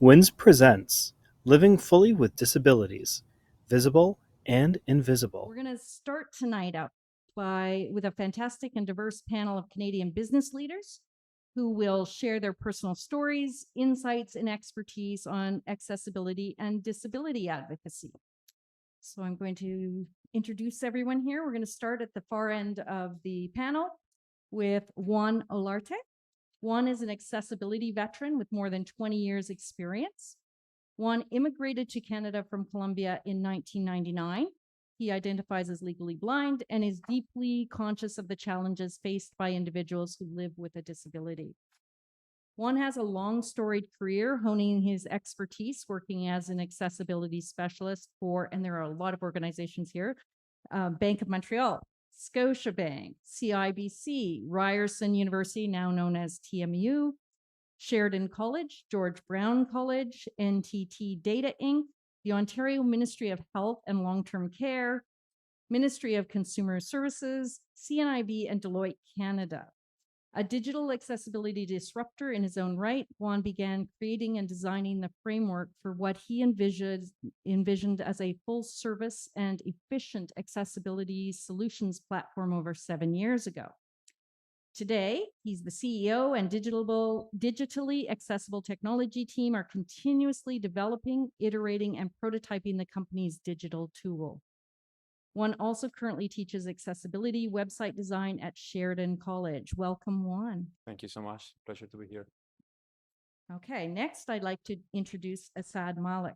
WINS presents Living Fully with Disabilities, Visible and Invisible. We're going to start tonight out with a fantastic and diverse panel of Canadian business leaders who will share their personal stories, insights, and expertise on accessibility and disability advocacy. So I'm going to introduce everyone here. We're going to start at the far end of the panel with Juan Olarte. Juan is an accessibility veteran with more than 20 years experience. Juan immigrated to Canada from Colombia in 1999. He identifies as legally blind and is deeply conscious of the challenges faced by individuals who live with a disability. Juan has a long storied career honing his expertise working as an accessibility specialist for, and there are a lot of organizations here, Bank of Montreal, Scotiabank, CIBC, Ryerson University, now known as TMU, Sheridan College, George Brown College, NTT Data Inc., the Ontario Ministry of Health and Long-Term Care, Ministry of Consumer Services, CNIB, and Deloitte Canada. A digital accessibility disruptor in his own right, Juan began creating and designing the framework for what he envisioned as a full-service and efficient accessibility solutions platform over 7 years ago. Today, he's the CEO, and digitally accessible technology team are continuously developing, iterating, and prototyping the company's digital tool. Juan also currently teaches accessibility website design at Sheridan College. Welcome, Juan. Thank you so much. Pleasure to be here. Okay, next I'd like to introduce Assad Mallick.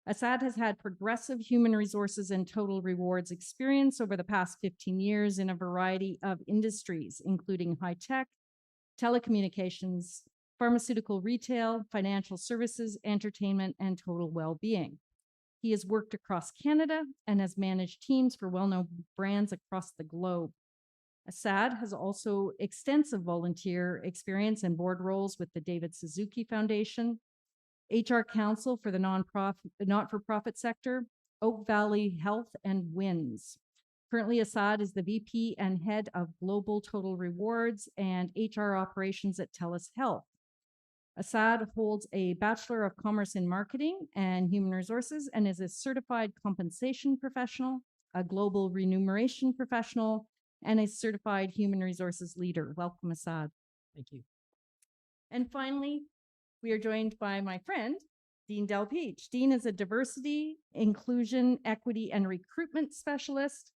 Assad has had progressive human resources and total rewards experience over the past 15 years in a variety of industries, including high tech, telecommunications, pharmaceutical retail, financial services, entertainment, and total well-being. He has worked across Canada and has managed teams for well-known brands across the globe. Assad has also extensive volunteer experience and board roles with the David Suzuki Foundation, HR counsel for the not-for-profit sector, Oak Valley Health, and WINS. Currently, Assad is the VP and head of Global Total Rewards and HR operations at Telus Health. Assad holds a Bachelor of Commerce in Marketing and Human Resources and is a certified compensation professional, a global remuneration professional, and a certified human resources leader. Welcome, Assad. Thank you. And finally, we are joined by my friend, Dean Delpeache. Dean is a diversity, inclusion, equity, and recruitment specialist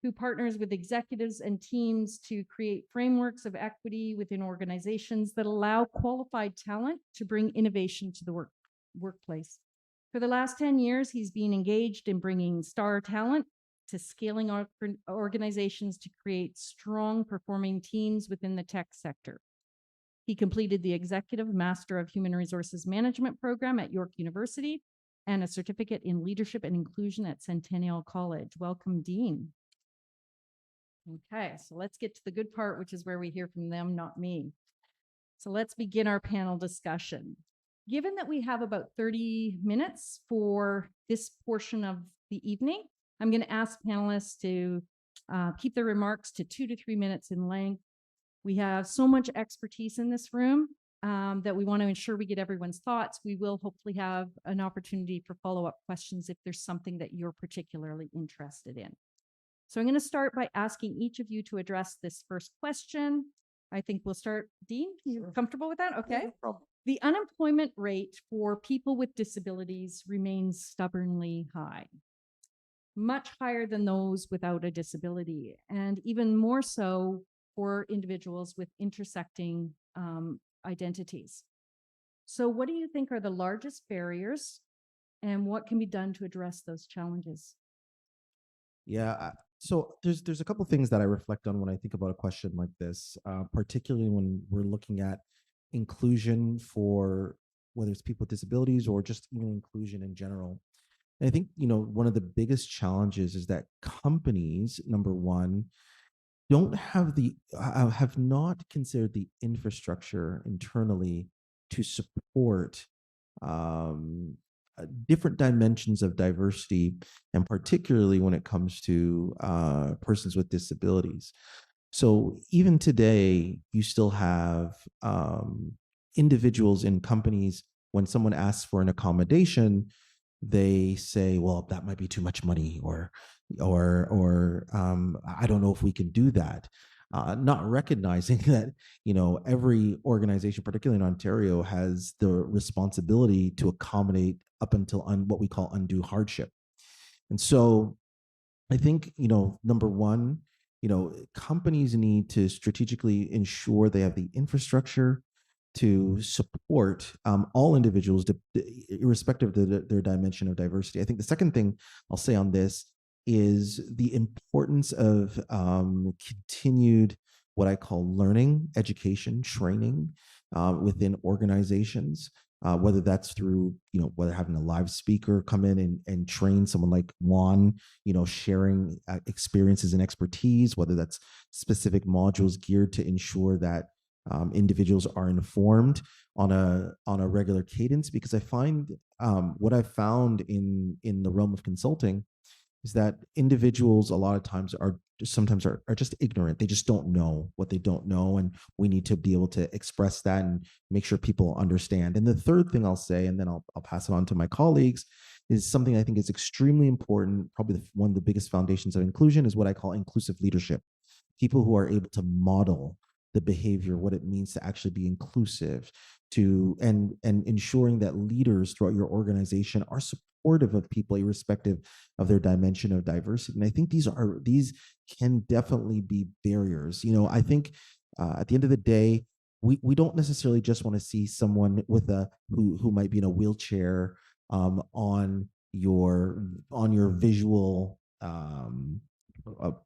who partners with executives and teams to create frameworks of equity within organizations that allow qualified talent to bring innovation to the workplace. For the last 10 years, he's been engaged in bringing star talent to scaling organizations to create strong performing teams within the tech sector. He completed the Executive Master of Human Resources Management program at York University and a certificate in Leadership and Inclusion at Centennial College. Welcome, Dean. Okay, so let's get to the good part, which is where we hear from them, not me. So let's begin our panel discussion. Given that we have about 30 minutes for this portion of the evening, I'm going to ask panelists to keep their remarks to 2 to 3 minutes in length. We have so much expertise in this room that we want to ensure we get everyone's thoughts. We will hopefully have an opportunity for follow-up questions if there's something that you're particularly interested in. So I'm going to start by asking each of you to address this first question. I think we'll start, Dean, you comfortable with that? Okay. No problem. The unemployment rate for people with disabilities remains stubbornly high, much higher than those without a disability, and even more so for individuals with intersecting identities. So what do you think are the largest barriers, and what can be done to address those challenges? Yeah, so there's a couple things that I reflect on when I think about a question like this, particularly when we're looking at inclusion for whether it's people with disabilities or just even inclusion in general. And I think, one of the biggest challenges is that companies, number one, don't have have not considered the infrastructure internally to support different dimensions of diversity, and particularly when it comes to persons with disabilities. So even today, you still have individuals in companies when someone asks for an accommodation, they say, well, that might be too much money, or I don't know if we can do that. Not recognizing that, every organization, particularly in Ontario, has the responsibility to accommodate up until what we call undue hardship. And so I think, number one, companies need to strategically ensure they have the infrastructure to support all individuals, irrespective of their dimension of diversity. I think the second thing I'll say on this is the importance of continued, what I call learning, education, training within organizations. Whether that's through, whether having a live speaker come in and train someone like Juan, sharing experiences and expertise, whether that's specific modules geared to ensure that individuals are informed on a regular cadence. Because I find what I've found in the realm of consulting is that individuals a lot of times are just ignorant. They just don't know what they don't know, and we need to be able to express that and make sure people understand. And the third thing I'll say, and then I'll pass it on to my colleagues, is something I think is extremely important. Probably one of the biggest foundations of inclusion is what I call inclusive leadership. People who are able to model the behavior, what it means to actually be inclusive, and ensuring that leaders throughout your organization are supportive of people irrespective of their dimension of diversity. And I think these can definitely be barriers. I think at the end of the day, we don't necessarily just want to see someone who might be in a wheelchair on your visual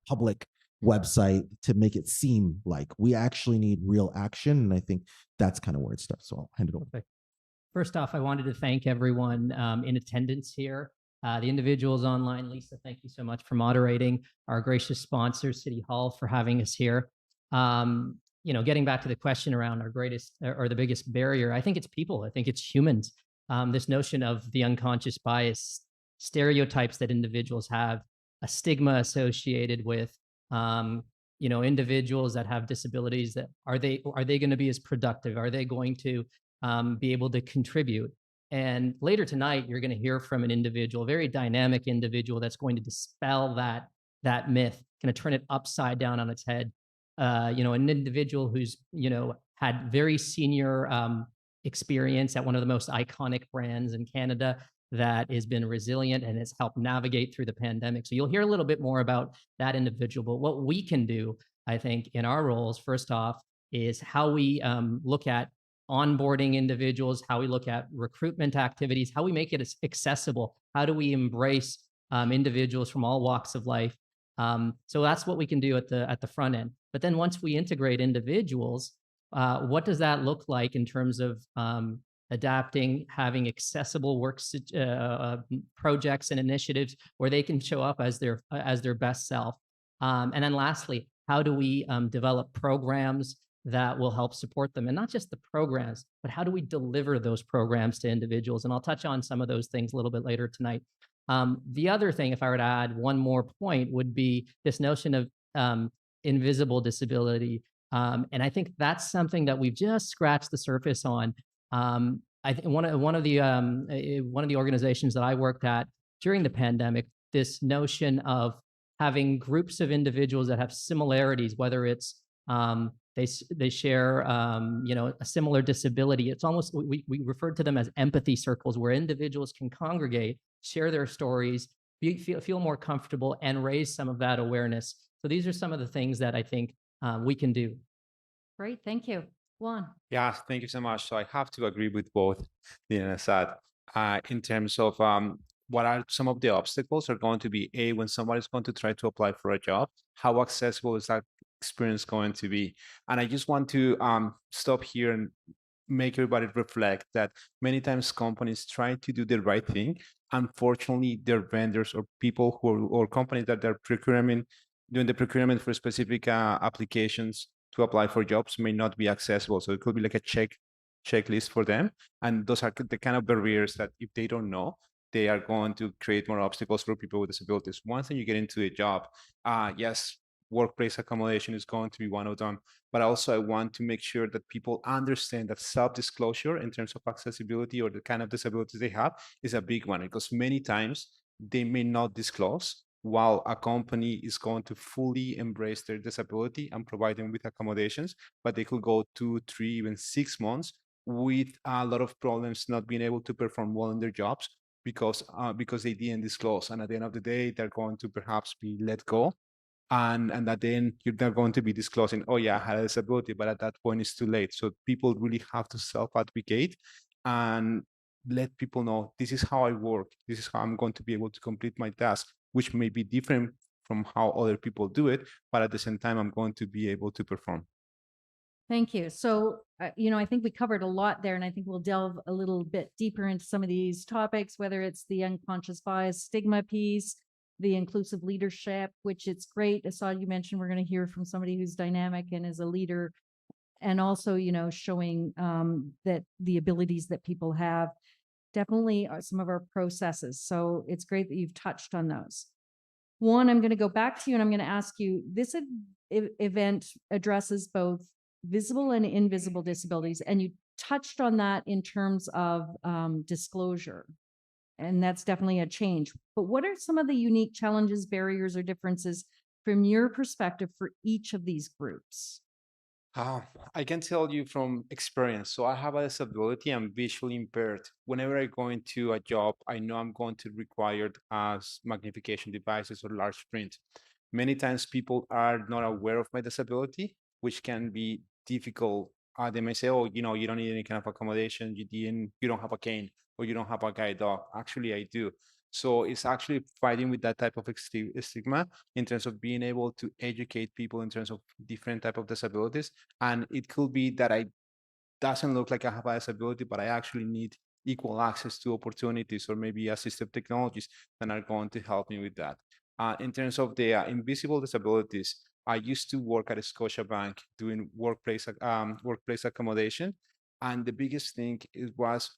public website to make it seem like. We actually need real action, and I think that's kind of where it starts. So I'll hand it over. Perfect. First off, I wanted to thank everyone in attendance here. The individuals online, Lisa, thank you so much for moderating. Our gracious sponsors, City Hall, for having us here. Getting back to the question around our greatest or the biggest barrier, I think it's people. I think it's humans. This notion of the unconscious bias, stereotypes that individuals have, a stigma associated with individuals that have disabilities. That are they going to be as productive? Are they going to be able to contribute? And later tonight, you're going to hear from an individual, a very dynamic individual that's going to dispel that myth, going to turn it upside down on its head. An individual who's had very senior experience at one of the most iconic brands in Canada, that has been resilient and has helped navigate through the pandemic. So you'll hear a little bit more about that individual. But what we can do, I think, in our roles, first off, is how we look at onboarding individuals, how we look at recruitment activities, how we make it accessible, how do we embrace individuals from all walks of life. So that's what we can do at the front end. But then once we integrate individuals, what does that look like in terms of adapting, having accessible projects and initiatives where they can show up as their best self. And then lastly, how do we develop programs that will help support them? And not just the programs, but how do we deliver those programs to individuals? And I'll touch on some of those things a little bit later tonight. The other thing, if I were to add one more point, would be this notion of invisible disability. And I think that's something that we've just scratched the surface on. I think one of the organizations that I worked at during the pandemic, this notion of having groups of individuals that have similarities, whether it's they share a similar disability. It's almost, we referred to them as empathy circles, where individuals can congregate, share their stories, feel more comfortable, and raise some of that awareness. So these are some of the things that I think we can do. Great, thank you. Juan. Yeah, thank you so much. So I have to agree with both Dean and Assad in terms of what are some of the obstacles are going to be, when somebody's going to try to apply for a job, how accessible is that experience going to be? And I just want to stop here and make everybody reflect that many times companies try to do the right thing. Unfortunately, their vendors or people or companies that they're doing the procurement for specific applications to apply for jobs may not be accessible. So it could be like a checklist for them. And those are the kind of barriers that if they don't know, they are going to create more obstacles for people with disabilities. Once you get into a job, yes, workplace accommodation is going to be one of them. But also I want to make sure that people understand that self-disclosure in terms of accessibility or the kind of disabilities they have is a big one, because many times they may not disclose, while a company is going to fully embrace their disability and provide them with accommodations, but they could go 2, 3, even 6 months with a lot of problems not being able to perform well in their jobs because they didn't disclose. And at the end of the day, they're going to perhaps be let go. And that then you're not going to be disclosing, oh yeah, I had a disability, but at that point it's too late. So people really have to self-advocate and let people know, this is how I work, this is how I'm going to be able to complete my task, which may be different from how other people do it, but at the same time, I'm going to be able to perform. Thank you. So, I think we covered a lot there, and I think we'll delve a little bit deeper into some of these topics, whether it's the unconscious bias stigma piece, the inclusive leadership, which it's great. Assad, you mentioned we're going to hear from somebody who's dynamic and is a leader, and also, showing that the abilities that people have definitely are some of our processes. So it's great that you've touched on those. Juan, I'm going to go back to you and I'm going to ask you, this event addresses both visible and invisible disabilities, and you touched on that in terms of disclosure, and that's definitely a change. But what are some of the unique challenges, barriers, or differences from your perspective for each of these groups? I can tell you from experience. So I have a disability. I'm visually impaired. Whenever I go into a job, I know I'm going to require as magnification devices or large print. Many times people are not aware of my disability, which can be difficult. They may say, "Oh, you don't need any kind of accommodation. You don't have a cane, or you don't have a guide dog." Actually, I do. So it's actually fighting with that type of stigma in terms of being able to educate people in terms of different type of disabilities. And it could be that I doesn't look like I have a disability, but I actually need equal access to opportunities or maybe assistive technologies that are going to help me with that. In terms of the invisible disabilities, I used to work at Scotiabank doing workplace accommodation, and the biggest thing was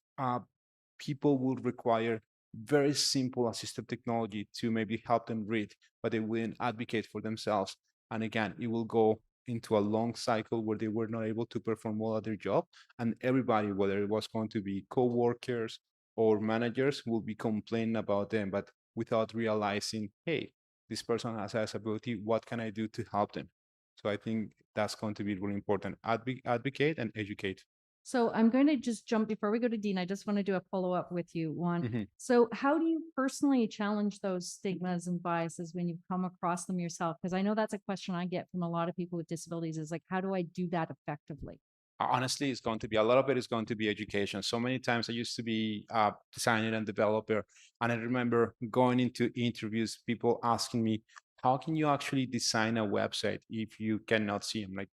people would require very simple assistive technology to maybe help them read, but they wouldn't advocate for themselves. And again, it will go into a long cycle where they were not able to perform well at their job. And everybody, whether it was going to be co-workers or managers, will be complaining about them, but without realizing, hey, this person has a disability, what can I do to help them? So I think that's going to be really important. Advocate and educate. So I'm going to just jump before we go to Dean. I just want to do a follow up with you, Juan. Mhm. So how do you personally challenge those stigmas and biases when you come across them yourself? Because I know that's a question I get from a lot of people with disabilities is like, how do I do that effectively? Honestly, it's going to be a lot of it is going to be education. So many times I used to be a designer and developer, and I remember going into interviews, people asking me, how can you actually design a website if you cannot see? I'm like,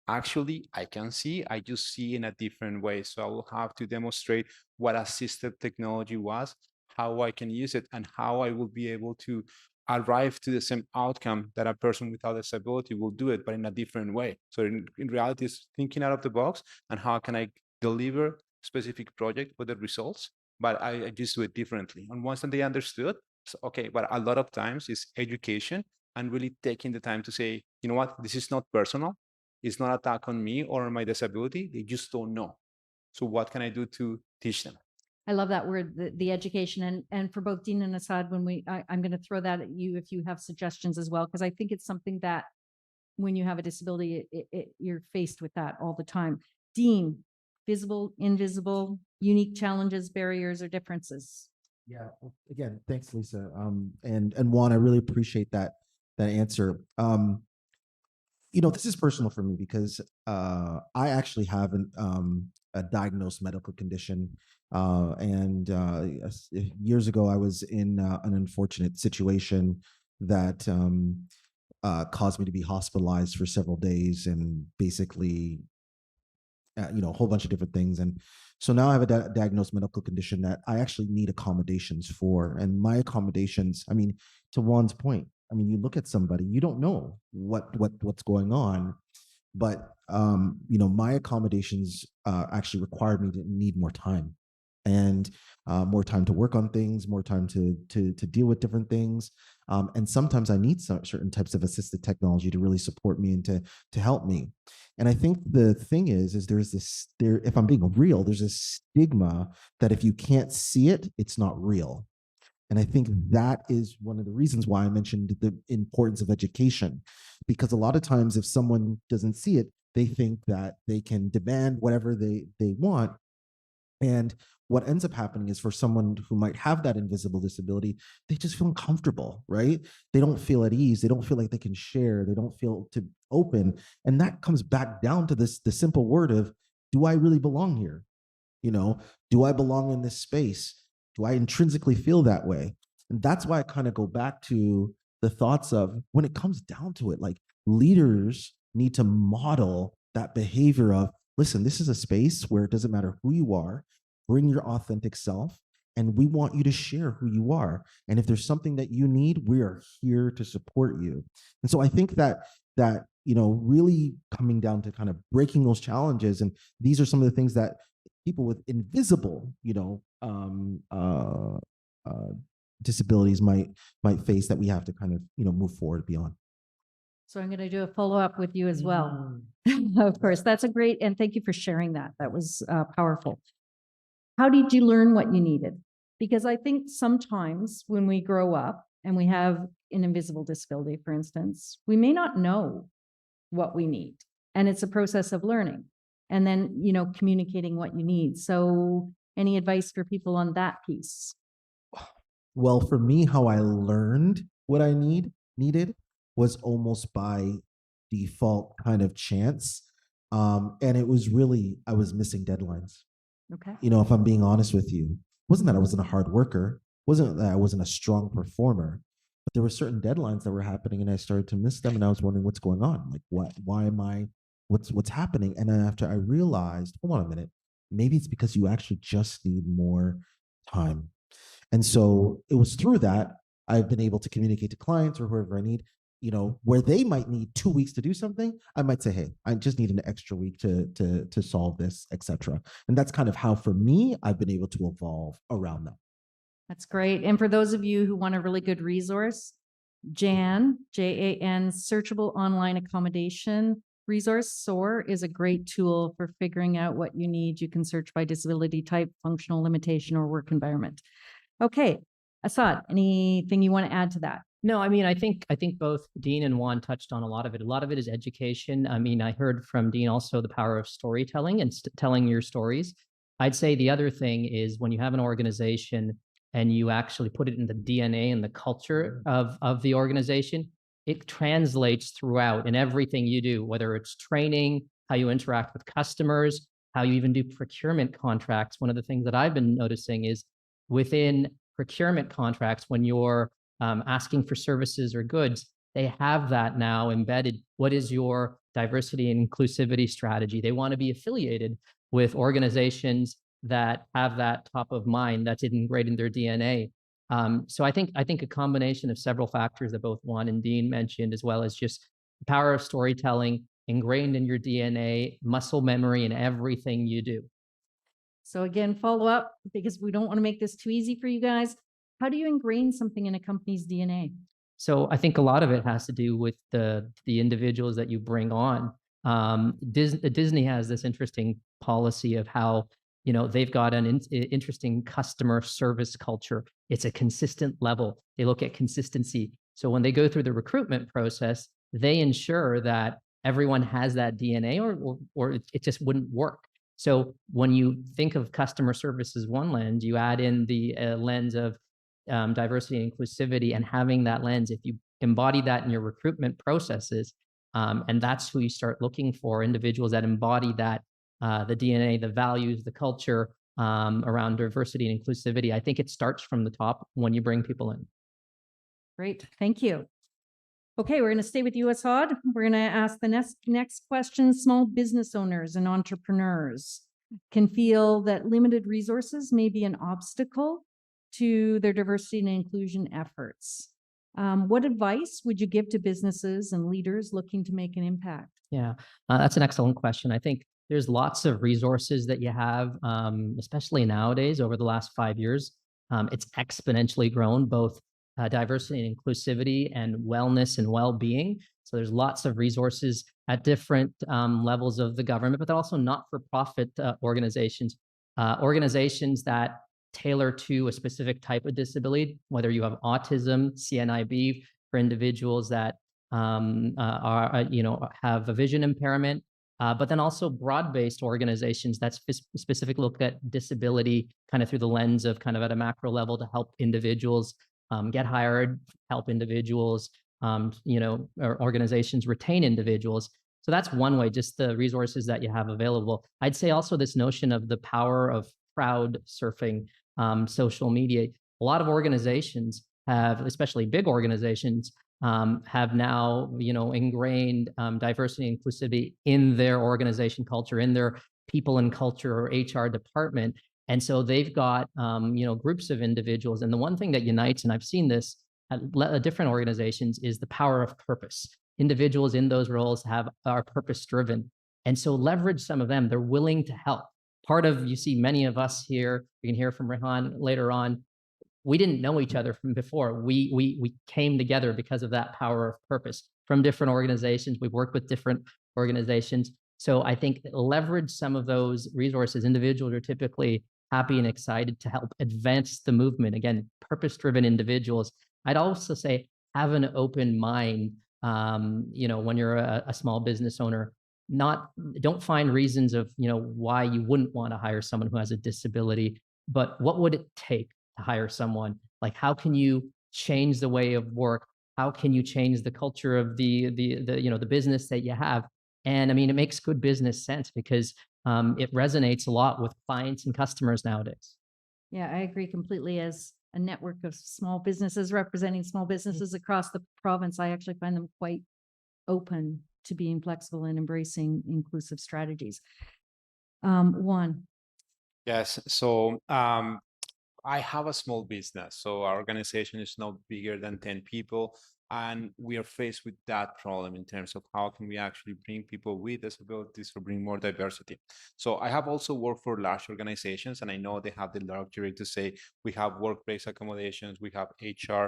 actually, I can see, I just see in a different way. So I will have to demonstrate what assistive technology was, how I can use it, and how I will be able to arrive to the same outcome that a person without disability will do it, but in a different way. So in reality, it's thinking out of the box and how can I deliver specific project with the results, but I just do it differently. And once they understood, so, okay, but a lot of times it's education and really taking the time to say, you know what, this is not personal. It's not attack on me or on my disability. They just don't know. So what can I do to teach them? I love that word, the education, and for both Dean and Assad, I'm going to throw that at you if you have suggestions as well, because I think it's something that when you have a disability, you're faced with that all the time. Dean, visible, invisible, unique challenges, barriers, or differences. Yeah. Again, thanks, Lisa. And Juan, I really appreciate that answer. This is personal for me because I actually have a diagnosed medical condition, and years ago I was in an unfortunate situation that caused me to be hospitalized for several days and basically a whole bunch of different things. And so now I have a diagnosed medical condition that I actually need accommodations for. And my accommodations, I mean, to Juan's point, I mean, you look at somebody, you don't know what's going on, but my accommodations actually required me to need more time. and more time to work on things, more time to deal with different things. And sometimes I need certain types of assistive technology to really support me and to help me. And I think the thing is there's this, if I'm being real, there's a stigma that if you can't see it, it's not real. And I think that is one of the reasons why I mentioned the importance of education, because a lot of times if someone doesn't see it, they think that they can demand whatever they want. And what ends up happening is, for someone who might have that invisible disability, they just feel uncomfortable, right? They don't feel at ease. They don't feel like they can share. They don't feel to open. And that comes back down to the simple word of, do I really belong here? Do I belong in this space? Do I intrinsically feel that way? And that's why I kind of go back to the thoughts of, when it comes down to it, like, leaders need to model that behavior of, listen, this is a space where it doesn't matter who you are, bring your authentic self, and we want you to share who you are. And if there's something that you need, we are here to support you. And so I think that really coming down to kind of breaking those challenges, and these are some of the things that people with invisible, disabilities might face, that we have to kind of, move forward beyond. So I'm going to do a follow-up with you as well. Of course, that's a great, and thank you for sharing that. That was powerful. How did you learn what you needed? Because I think sometimes when we grow up and we have an invisible disability, for instance, we may not know what we need. And it's a process of learning and then, communicating what you need. So any advice for people on that piece? Well, for me, how I learned what I needed was almost by default kind of chance. And it was really, I was missing deadlines. Okay. If I'm being honest with you, wasn't that I wasn't a hard worker, wasn't that I wasn't a strong performer, but there were certain deadlines that were happening and I started to miss them, and I was wondering what's going on. Like, why am I, what's happening? And then after I realized, hold on a minute, maybe it's because you actually just need more time. And so it was through that I've been able to communicate to clients or whoever I need, where they might need 2 weeks to do something. I might say, hey, I just need an extra week to solve this, etc. And that's kind of how, for me, I've been able to evolve around that. That's great. And for those of you who want a really good resource, JAN, J-A-N, Searchable Online Accommodation Resource, SOAR, is a great tool for figuring out what you need. You can search by disability type, functional limitation, or work environment. Okay, Assad, anything you want to add to that? No, I mean, I think both Dean and Juan touched on a lot of it. A lot of it is education. I mean, I heard from Dean also the power of storytelling and telling your stories. I'd say the other thing is, when you have an organization and you actually put it in the DNA and the culture of the organization, it translates throughout in everything you do, whether it's training, how you interact with customers, how you even do procurement contracts. One of the things that I've been noticing is, within procurement contracts, when you're asking for services or goods, they have that now embedded. What is your diversity and inclusivity strategy? They want to be affiliated with organizations that have that top of mind, that's ingrained in their DNA. So I think a combination of several factors that both Juan and Dean mentioned, as well as just the power of storytelling ingrained in your DNA, muscle memory in everything you do. So again, follow up, because we don't want to make this too easy for you guys. How do you ingrain something in a company's DNA? So I think a lot of it has to do with the individuals that you bring on. Disney has this interesting policy of how, they've got an interesting customer service culture. It's a consistent level. They look at consistency. So when they go through the recruitment process, they ensure that everyone has that DNA, or it just wouldn't work. So when you think of customer service as one lens, you add in the lens of diversity and inclusivity, and having that lens, if you embody that in your recruitment processes, and that's who you start looking for, individuals that embody that, the DNA, the values, the culture around diversity and inclusivity. I think it starts from the top when you bring people in. Great, thank you. Okay, we're going to stay with you, Assad. We're going to ask the next question. Small business owners and entrepreneurs can feel that limited resources may be an obstacle to their diversity and inclusion efforts. What advice would you give to businesses and leaders looking to make an impact? Yeah, that's an excellent question. I think there's lots of resources that you have, especially nowadays over the last 5 years. It's exponentially grown, both diversity and inclusivity and wellness and well-being. So there's lots of resources at different levels of the government, but also not-for-profit organizations, organizations that tailor to a specific type of disability, whether you have autism, CNIB, for individuals that have a vision impairment, but then also broad-based organizations that specifically look at disability kind of through the lens of kind of at a macro level to help individuals get hired, help individuals, or organizations retain individuals. So that's one way, just the resources that you have available. I'd say also this notion of the power of crowd surfing, social media. A lot of organizations have, especially big organizations, have now, ingrained diversity and inclusivity in their organization culture, in their people and culture or HR department. And so they've got, groups of individuals. And the one thing that unites, and I've seen this at different organizations, is the power of purpose. Individuals in those roles are purpose driven. And so leverage some of them. They're willing to help. Part of, you see many of us here, you can hear from Rehan later on, we didn't know each other from before. We came together because of that power of purpose from different organizations. We've worked with different organizations. So I think leverage some of those resources. Individuals are typically happy and excited to help advance the movement. Again, purpose-driven individuals. I'd also say have an open mind, when you're a small business owner. Don't find reasons of, why you wouldn't want to hire someone who has a disability, but what would it take to hire someone? Like, how can you change the way of work? How can you change the culture of the business that you have? And I mean, it makes good business sense because it resonates a lot with clients and customers nowadays. Yeah, I agree completely. As a network of small businesses representing small businesses across the province, I actually find them quite open to being flexible and embracing inclusive strategies. Juan. Yes. So I have a small business. So our organization is not bigger than 10 people. And we are faced with that problem in terms of how can we actually bring people with disabilities or bring more diversity. So I have also worked for large organizations, and I know they have the luxury to say we have workplace accommodations, we have HR,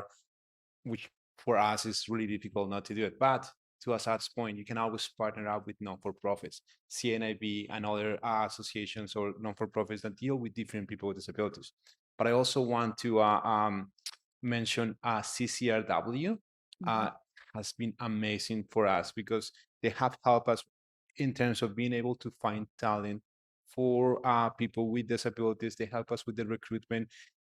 which for us is really difficult not to do it. But to Assad's point, you can always partner up with non-for-profits, CNIB and other associations or non-for-profits that deal with different people with disabilities. But I also want to mention CCRW has been amazing for us because they have helped us in terms of being able to find talent for people with disabilities. They help us with the recruitment.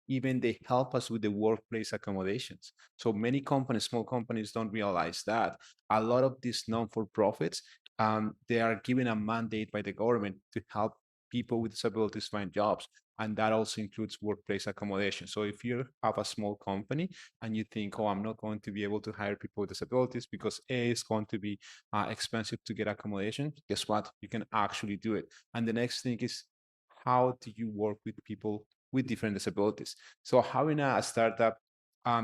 Even they help us with the workplace accommodations. So many companies, small companies, don't realize that a lot of these non-for-profits, they are given a mandate by the government to help people with disabilities find jobs. And that also includes workplace accommodation. So if you have a small company and you think, oh, I'm not going to be able to hire people with disabilities because it's going to be expensive to get accommodation, guess what? You can actually do it. And the next thing is, how do you work with people with different disabilities? So having a startup,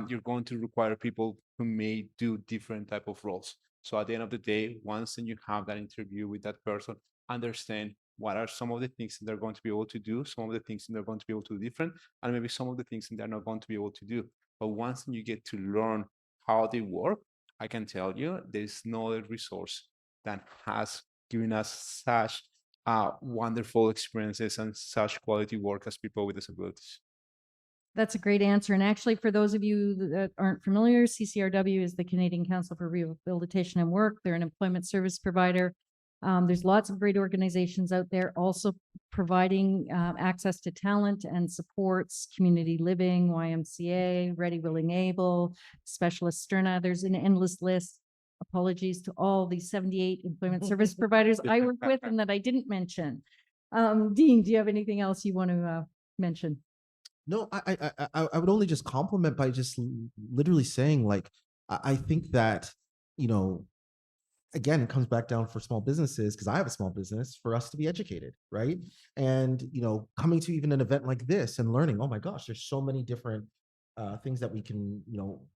you're going to require people who may do different type of roles. So at the end of the day, once you have that interview with that person, understand what are some of the things that they're going to be able to do, some of the things that they're going to be able to do different, and maybe some of the things that they're not going to be able to do. But once you get to learn how they work, I can tell you there's no other resource that has given us such wonderful experiences and such quality work as people with disabilities. That's a great answer. And actually, for those of you that aren't familiar, CCRW is the Canadian Council for Rehabilitation and Work. They're an employment service provider. There's lots of great organizations out there also providing access to talent and supports, community living, YMCA, Ready, Willing, Able, Specialist Sterna. There's an endless list. Apologies to all these 78 employment service providers I work with and that I didn't mention. Dean, do you have anything else you want to mention? No, I would only just compliment by just literally saying, like, I think that, again, it comes back down for small businesses, because I have a small business, for us to be educated, right? And, coming to even an event like this and learning, oh my gosh, there's so many different things that we can,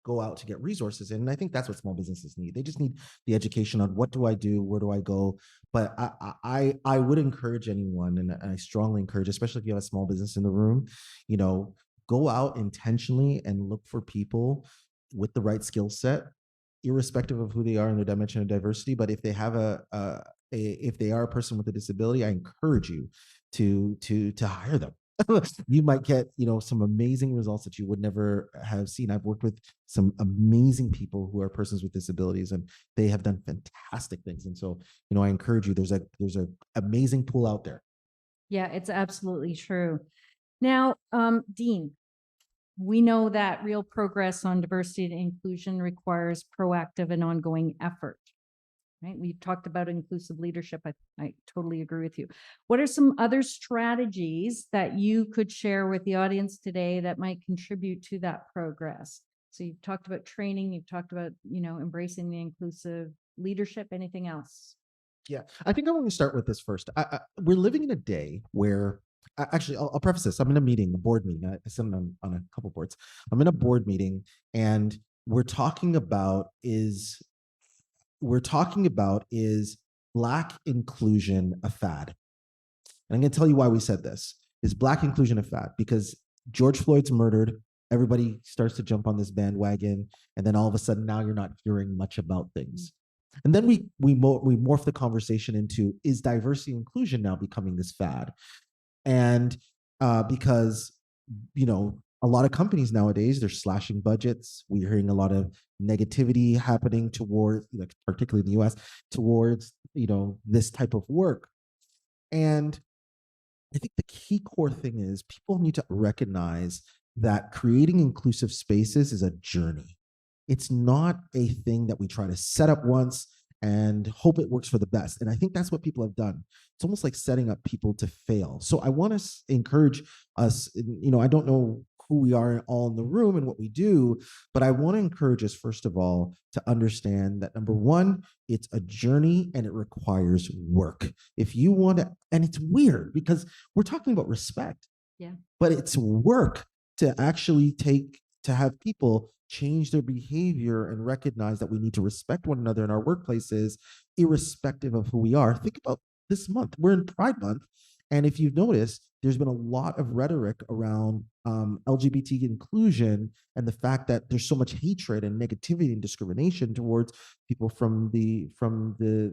go out to get resources in. And I think that's what small businesses need. They just need the education on what do I do, where do I go. But I would encourage anyone, and I strongly encourage, especially if you have a small business in the room, go out intentionally and look for people with the right skill set, irrespective of who they are in their dimension of diversity. But if they have if they are a person with a disability, I encourage you to hire them. You might get, some amazing results that you would never have seen. I've worked with some amazing people who are persons with disabilities, and they have done fantastic things. And so, I encourage you, there's a amazing pool out there. Yeah, it's absolutely true. Now, Dean, we know that real progress on diversity and inclusion requires proactive and ongoing effort. Right? We've talked about inclusive leadership. I totally agree with you. What are some other strategies that you could share with the audience today that might contribute to that progress? So you've talked about training, you've talked about, embracing the inclusive leadership. Anything else? Yeah, I think I want to start with this first. We're living in a day where, actually, I'll preface this. I'm in a board meeting. I sit on a couple boards. I'm in a board meeting, and we're talking about is Black inclusion a fad? And I'm going to tell you why we said this. Is Black inclusion a fad? Because George Floyd's murdered, everybody starts to jump on this bandwagon, and then all of a sudden now you're not hearing much about things. And then we morph the conversation into, is diversity and inclusion now becoming this fad? And because, a lot of companies nowadays, they're slashing budgets. We're hearing a lot of negativity happening towards, particularly in the US, towards, this type of work. And I think the key core thing is people need to recognize that creating inclusive spaces is a journey. It's not a thing that we try to set up once and hope it works for the best. And I think that's what people have done. It's almost like setting up people to fail. So I want to encourage us, I don't know who we are all in the room and what we do, but I want to encourage us, first of all, to understand that, number one, it's a journey and it requires work. If you want to, and it's weird because we're talking about respect, but it's work to actually to have people change their behavior and recognize that we need to respect one another in our workplaces, irrespective of who we are. Think about this month. We're in Pride Month. And if you've noticed, there's been a lot of rhetoric around LGBT inclusion and the fact that there's so much hatred and negativity and discrimination towards people from the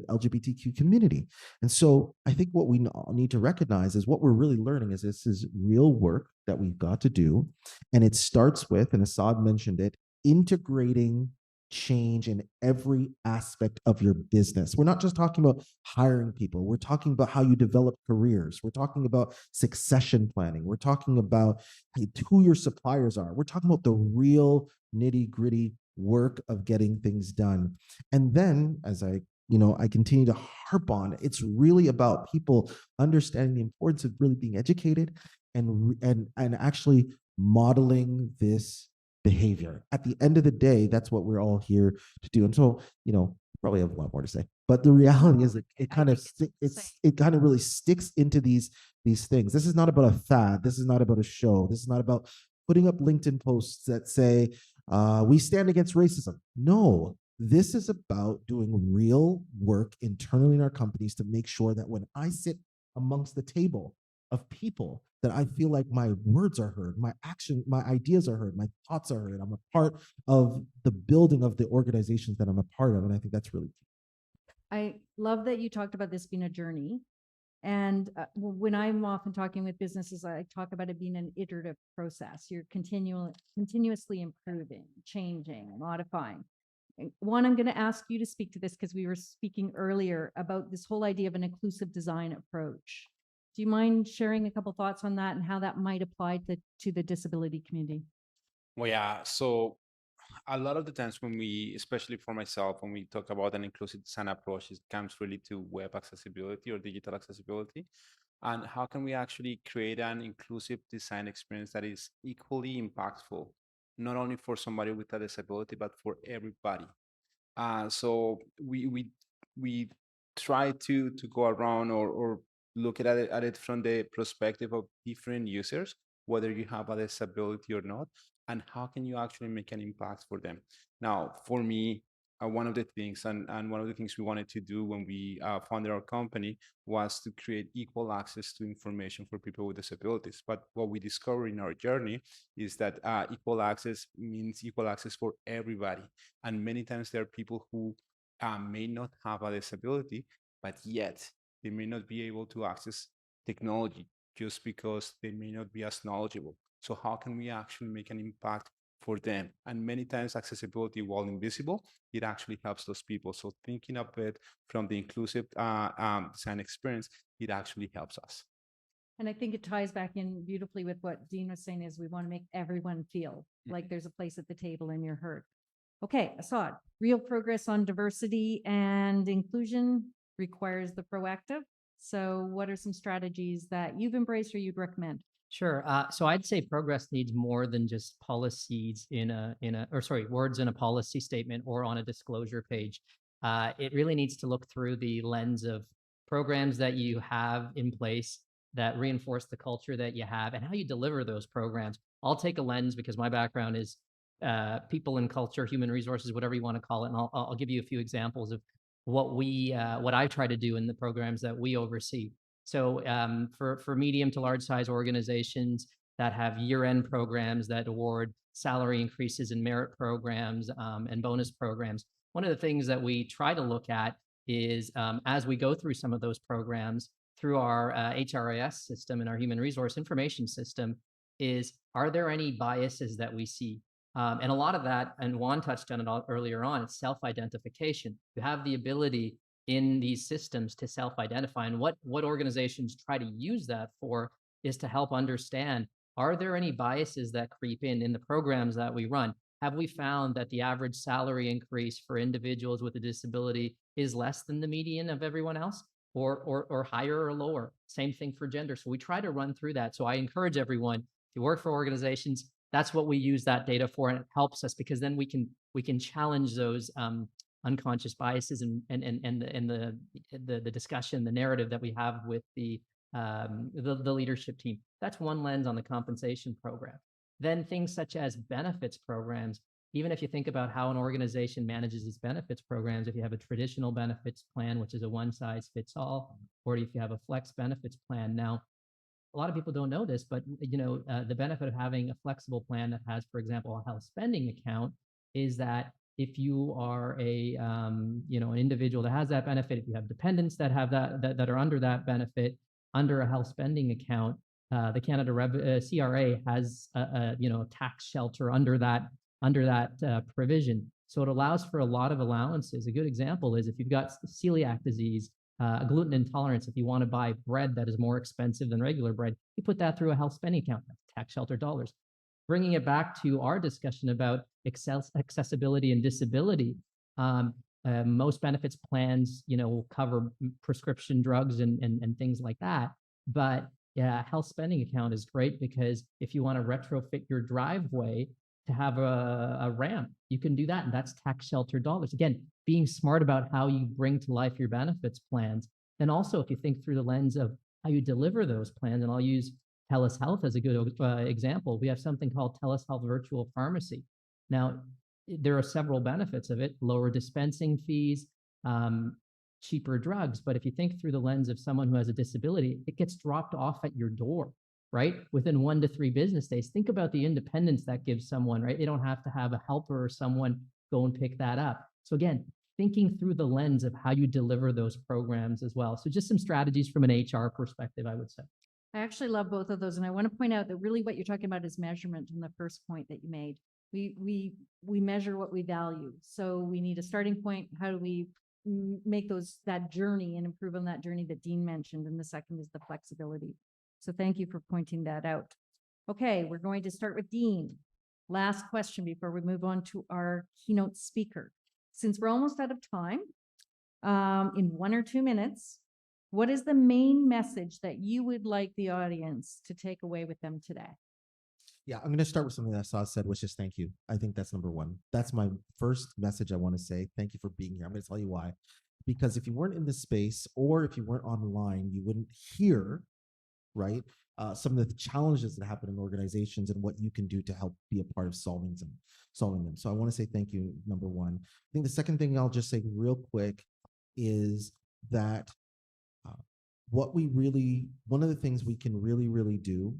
LGBTQ community. And so I think what we need to recognize is what we're really learning is this is real work that we've got to do. And it starts with, and Assad mentioned it, integrating change in every aspect of your business. We're not just talking about hiring people. We're talking about how you develop careers. We're talking about succession planning. We're talking about who your suppliers are. We're talking about the real nitty-gritty work of getting things done. And then, as I continue to harp on, it's really about people understanding the importance of really being educated and actually modeling this behavior. At the end of the day, that's what we're all here to do. And so, probably have a lot more to say, but the reality is that it kind of really sticks into these things. This is not about a fad. This is not about a show. This is not about putting up LinkedIn posts that say, we stand against racism. No, this is about doing real work internally in our companies to make sure that when I sit amongst the table of people, that I feel like my words are heard, my ideas are heard, my thoughts are heard. I'm a part of the building of the organizations that I'm a part of. And I think that's really key. I love that you talked about this being a journey. And when I'm often talking with businesses, I talk about it being an iterative process. You're continuously improving, changing, modifying. Juan, I'm going to ask you to speak to this because we were speaking earlier about this whole idea of an inclusive design approach. Do you mind sharing a couple thoughts on that and how that might apply to the disability community? Well, yeah. So a lot of the times when especially for myself, when we talk about an inclusive design approach, it comes really to web accessibility or digital accessibility. And how can we actually create an inclusive design experience that is equally impactful, not only for somebody with a disability, but for everybody? So we try to go around or look at it from the perspective of different users, whether you have a disability or not. and how can you actually make an impact for them? Now, for me, one of the things, and one of the things we wanted to do when we founded our company was to create equal access to information for people with disabilities. But what we discovered in our journey is that equal access means equal access for everybody. And many times there are people who may not have a disability, but yet they may not be able to access technology just because they may not be as knowledgeable. So how can we actually make an impact for them? And many times accessibility, while invisible, it actually helps those people. So thinking of it from the inclusive design experience, it actually helps us. And I think it ties back in beautifully with what Dean was saying is we want to make everyone feel like there's a place at the table and you're heard. Okay, Assad, real progress on diversity and inclusion requires the proactive. So what are some strategies that you've embraced or you'd recommend? Sure. So I'd say progress needs more than just policies words in a policy statement or on a disclosure page. It really needs to look through the lens of programs that you have in place that reinforce the culture that you have and how you deliver those programs. I'll take a lens because my background is people and culture, human resources, whatever you want to call it, and I'll give you a few examples of what I try to do in the programs that we oversee. So for medium to large size organizations that have year-end programs that award salary increases and merit programs and bonus programs, one of the things that we try to look at is as we go through some of those programs through our HRIS system and our human resource information system is, are there any biases that we see? And a lot of that, and Juan touched on it earlier on, it's self-identification. You have the ability in these systems to self-identify. And what organizations try to use that for is to help understand, are there any biases that creep in the programs that we run? Have we found that the average salary increase for individuals with a disability is less than the median of everyone else, or higher or lower? Same thing for gender. So we try to run through that. So I encourage everyone, if you work for organizations, that's what we use that data for, and it helps us because then we can challenge those unconscious biases and the discussion, the narrative that we have with the leadership team. That's one lens on the compensation program. Then things such as benefits programs, even if you think about how an organization manages its benefits programs, if you have a traditional benefits plan, which is a one size fits all, or if you have a flex benefits plan. Now, a lot of people don't know this, but the benefit of having a flexible plan that has, for example, a health spending account is that if you are an individual that has that benefit, if you have dependents that have that are under that benefit, under a health spending account, the Canada CRA has a tax shelter under that provision. So it allows for a lot of allowances. A good example is if you've got celiac disease, a gluten intolerance, if you want to buy bread that is more expensive than regular bread, you put that through a health spending account, tax shelter dollars. Bringing it back to our discussion about accessibility and disability, most benefits plans, cover prescription drugs and things like that. But yeah, health spending account is great because if you want to retrofit your driveway to have a ramp, you can do that, and that's tax shelter dollars. Again, being smart about how you bring to life your benefits plans. And also, if you think through the lens of how you deliver those plans, and I'll use Telus Health as a good example, we have something called Telus Health Virtual Pharmacy. Now, there are several benefits of it: lower dispensing fees, cheaper drugs. But if you think through the lens of someone who has a disability, it gets dropped off at your door, right? Within 1 to 3 business days. Think about the independence that gives someone, right? They don't have to have a helper or someone go and pick that up. So again, thinking through the lens of how you deliver those programs as well. So just some strategies from an HR perspective, I would say. I actually love both of those. And I want to point out that really what you're talking about is measurement in the first point that you made. We measure what we value. So we need a starting point. How do we make that journey and improve on that journey that Dean mentioned? And the second is the flexibility. So thank you for pointing that out. Okay, we're going to start with Dean. Last question before we move on to our keynote speaker. Since we're almost out of time, in 1 or 2 minutes, what is the main message that you would like the audience to take away with them today? Yeah, I'm going to start with something that Assad said, which is thank you. I think that's number one. That's my first message I want to say. Thank you for being here. I'm going to tell you why. Because if you weren't in this space or if you weren't online, you wouldn't hear, right, some of the challenges that happen in organizations and what you can do to help be a part of solving them. So I want to say thank you, number one. I think the second thing I'll just say real quick is that one of the things we can really do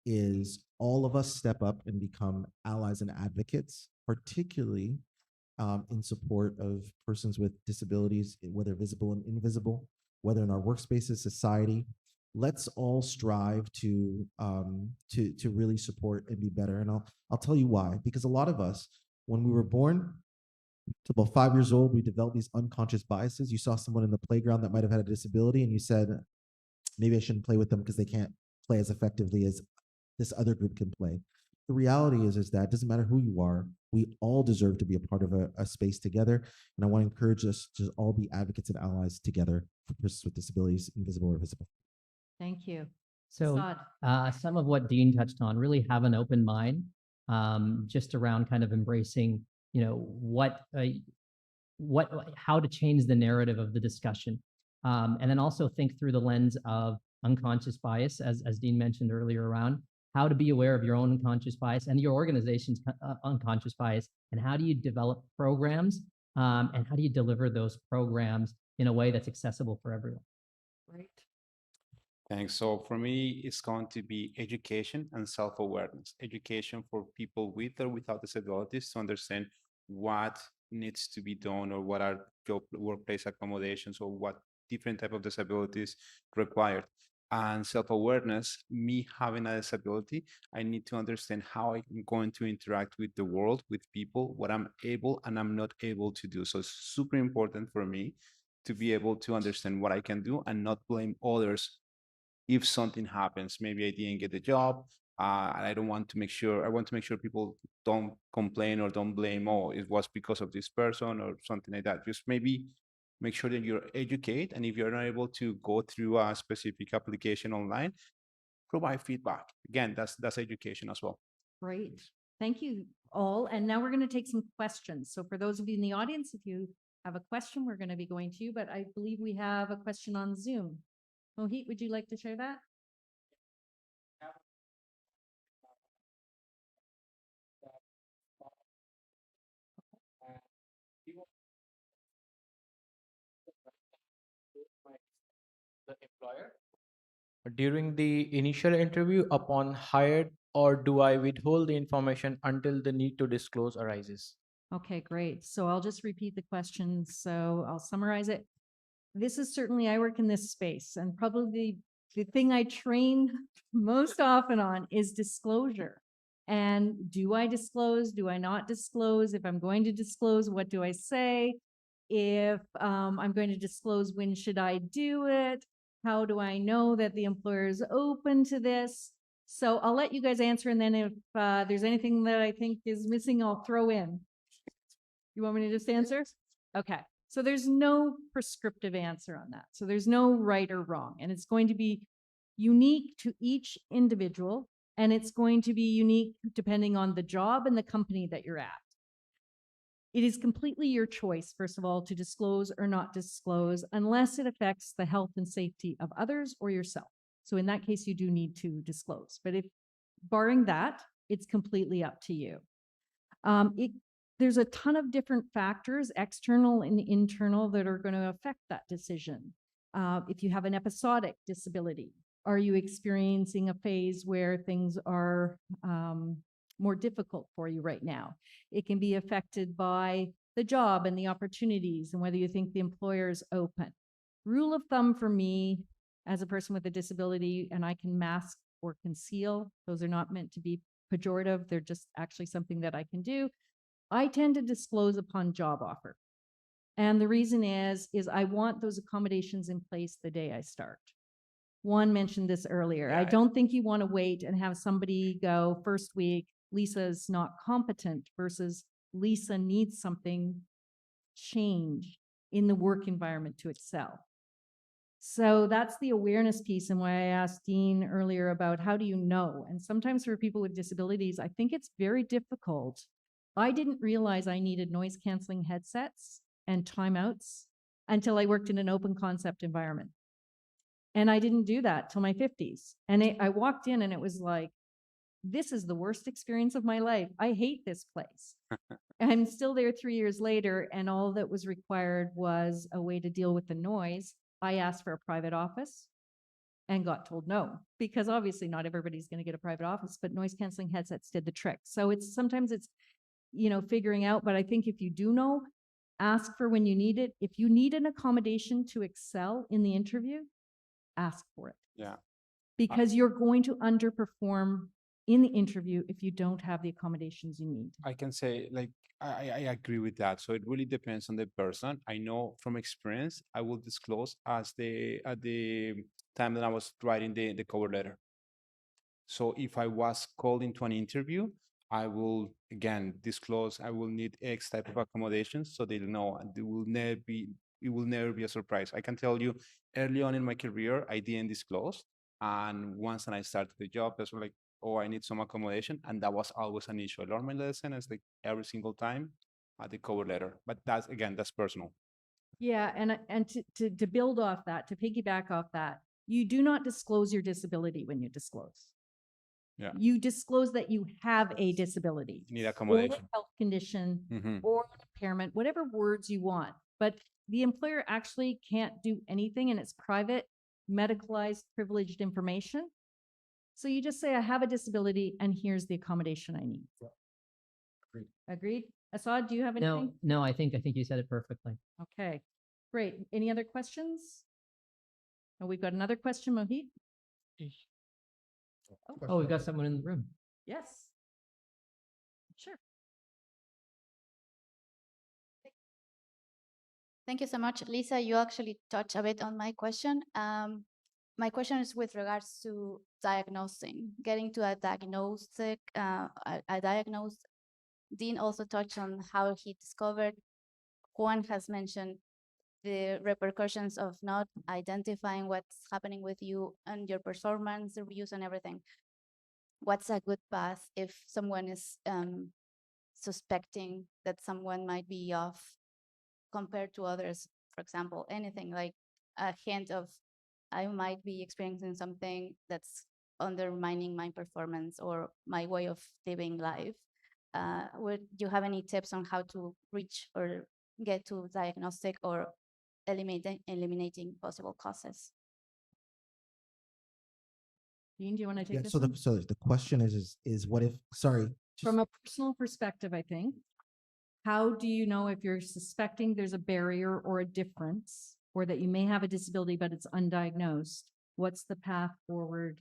is all of us step up and become allies and advocates, particularly in support of persons with disabilities, whether visible and invisible, whether in our workspaces, society. Let's all strive to really support and be better. And I'll tell you why. Because a lot of us, when we were born, to about 5 years old, we developed these unconscious biases. You saw someone in the playground that might have had a disability, and you said, maybe I shouldn't play with them because they can't play as effectively as this other group can play. The reality is that it doesn't matter who you are, we all deserve to be a part of a space together. And I want to encourage us to all be advocates and allies together for persons with disabilities, invisible or visible. Thank you. So Assad. some of what Dean touched on, really have an open mind, just around kind of embracing, how to change the narrative of the discussion. And then also think through the lens of unconscious bias, as Dean mentioned earlier, around how to be aware of your own unconscious bias and your organization's unconscious bias, and how do you develop programs, and how do you deliver those programs in a way that's accessible for everyone. Right. Thanks. So for me, it's going to be education and self-awareness. Education for people with or without disabilities to understand what needs to be done, or what are job workplace accommodations, or what different type of disabilities required. And self-awareness, me having a disability, I need to understand how I'm going to interact with the world, with people, what I'm able and I'm not able to do. So it's super important for me to be able to understand what I can do and not blame others if something happens. Maybe I didn't get the job, and I want to make sure people don't complain or don't blame, oh, it was because of this person or something like that. Just maybe make sure that you're educated, and if you're not able to go through a specific application online, provide feedback. Again, that's education as well. Great. Thank you all. And now we're going to take some questions. So for those of you in the audience, if you have a question, we're going to be going to you, but I believe we have a question on Zoom. Mohit, would you like to share that? The employer during the initial interview upon hired, or do I withhold the information until the need to disclose arises? Okay, great. So I'll just repeat the question. So I'll summarize it. This is certainly, I work in this space, and probably the thing I train most often on is disclosure. And do I disclose? Do I not disclose? If I'm going to disclose, what do I say? If I'm going to disclose, when should I do it? How do I know that the employer is open to this? So I'll let you guys answer, and then if there's anything that I think is missing, I'll throw in. You want me to just answer? Okay. So there's no prescriptive answer on that. So there's no right or wrong. And it's going to be unique to each individual. And it's going to be unique depending on the job and the company that you're at. It is completely your choice, first of all, to disclose or not disclose, unless it affects the health and safety of others or yourself. So in that case, you do need to disclose. But if barring that, it's completely up to you. There's a ton of different factors, external and internal, that are going to affect that decision. If you have an episodic disability, are you experiencing a phase where things are more difficult for you right now? It can be affected by the job and the opportunities and whether you think the employer is open. Rule of thumb for me, as a person with a disability, and I can mask or conceal, those are not meant to be pejorative, they're just actually something that I can do. I tend to disclose upon job offer. And the reason is I want those accommodations in place the day I start. Juan mentioned this earlier. I don't think you want to wait and have somebody go first week, Lisa's not competent, versus Lisa needs something change in the work environment to excel. So that's the awareness piece, and why I asked Dean earlier about how do you know? And sometimes for people with disabilities, I think it's very difficult. I didn't realize I needed noise canceling headsets and timeouts until I worked in an open concept environment. And I didn't do that till my 50s. And I walked in and it was like, this is the worst experience of my life. I hate this place. I'm still there 3 years later, and all that was required was a way to deal with the noise. I asked for a private office and got told no, because obviously not everybody's going to get a private office, but noise canceling headsets did the trick. So sometimes it's, figuring out, but I think if you do know, ask for when you need it. If you need an accommodation to excel in the interview, ask for it. Yeah. Because you're going to underperform in the interview if you don't have the accommodations you need. I can say, like, I agree with that. So it really depends on the person. I know from experience, I will disclose at the time that I was writing the cover letter. So if I was called into an interview, I will again disclose I will need X type of accommodations so they'll know, and it will never be a surprise. I can tell you early on in my career, I didn't disclose. And once I started the job, that's like, oh, I need some accommodation. And that was always an issue. I learned my lesson as like every single time at the cover letter. But that's personal. Yeah, and to build off that, to piggyback off that, you do not disclose your disability when you disclose. Yeah. You disclose that you have a disability. You need Or accommodation. a health condition, Mhm. or an impairment, whatever words you want. But the employer actually can't do anything, and it's private, medicalized, privileged information. So you just say, I have a disability, and here's the accommodation I need. Agreed. Agreed? Assad, do you have anything? No, I think you said it perfectly. Okay, great. Any other questions? Oh, we've got another question, Mohit. Oh, we've got someone in the room. Yes. Sure. Thank you so much. Lisa, you actually touched a bit on my question. My question is with regards to diagnosing, getting to a diagnostic, a diagnosed. Dean also touched on how he discovered. Juan has mentioned the repercussions of not identifying what's happening with you and your performance reviews and everything. What's a good path if someone is suspecting that someone might be off compared to others? For example, anything like a hint of I might be experiencing something that's undermining my performance or my way of living life. Would you have any tips on how to reach or get to diagnostic or eliminating possible causes? Dean, do you want to take Yeah, this so one? the question is what if, sorry, From a personal perspective, I think, how do you know if you're suspecting there's a barrier or a difference, or that you may have a disability, but it's undiagnosed? What's the path forward?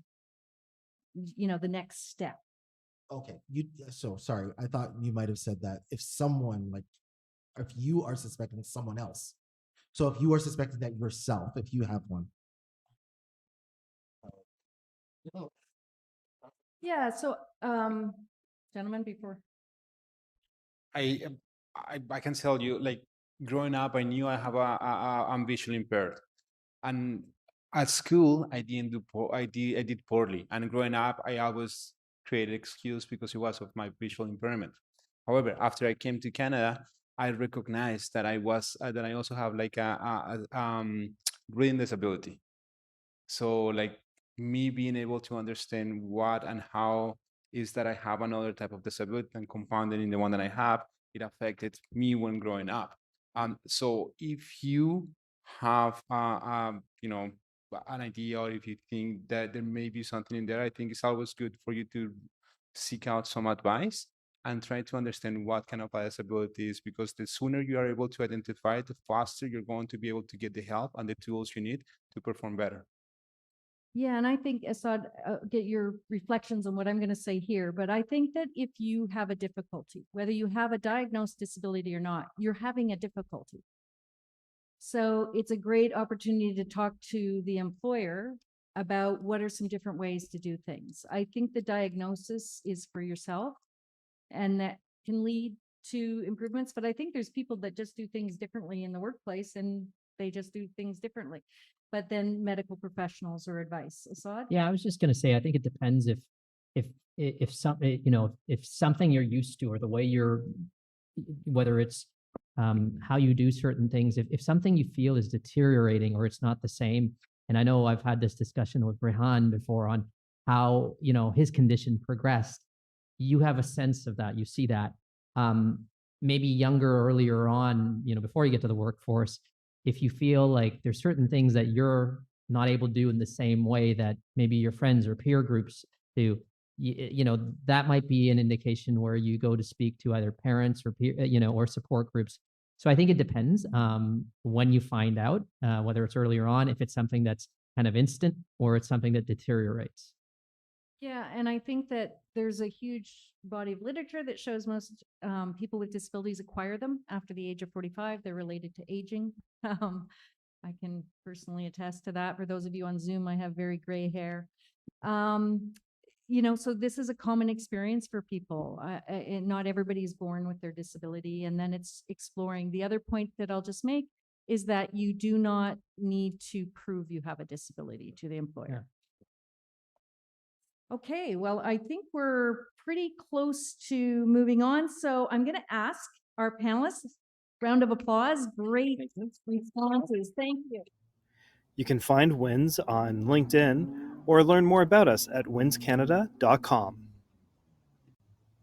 The next step. okay, so sorry, I thought you might have said that if you are suspecting someone else. So if you are suspecting that yourself, if you have one. Yeah, so gentlemen, before. I can tell you, like, growing up, I knew I'm visually impaired, and at school I didn't do I did poorly, and growing up I always created excuse because it was of my visual impairment. However, after I came to Canada, I recognized that I also have like a reading disability. So like me being able to understand what and how is that I have another type of disability and compounded in the one that I have, it affected me when growing up. So if you have, an idea, or if you think that there may be something in there, I think it's always good for you to seek out some advice and try to understand what kind of disability is, because the sooner you are able to identify it, the faster you're going to be able to get the help and the tools you need to perform better. Yeah, and I think, Assad, get your reflections on what I'm going to say here, but I think that if you have a difficulty, whether you have a diagnosed disability or not, you're having a difficulty. So it's a great opportunity to talk to the employer about what are some different ways to do things. I think the diagnosis is for yourself, and that can lead to improvements, but I think there's people that just do things differently in the workplace, and they just do things differently. But then medical professionals or advice. Assad? Yeah, I was just going to say, I think it depends if something you're used to, or the way whether it's how you do certain things, if something you feel is deteriorating or it's not the same, And I know I've had this discussion with Rehan before on how, you know, his condition progressed. You have a sense of that. You see that. Maybe younger, earlier on, you know, before you get to the workforce, if you feel like there's certain things that you're not able to do in the same way that maybe your friends or peer groups do, you know, that might be an indication where you go to speak to either parents or peer, you know, or support groups. So I think it depends when you find out, whether it's earlier on, if it's something that's kind of instant or it's something that deteriorates. Yeah, and I think that there's a huge body of literature that shows most people with disabilities acquire them after the age of 45. They're related to aging. I can personally attest to that. For those of you on Zoom, I have very gray hair. You know, so this is a common experience for people. And not everybody is born with their disability, and then it's exploring. The other point that I'll just make is that you do not need to prove you have a disability to the employer. Okay, well, I think we're pretty close to moving on. So I'm going to ask our panelists, round of applause. Great responses. Thank you. You can find WINS on LinkedIn or learn more about us at winscanada.com.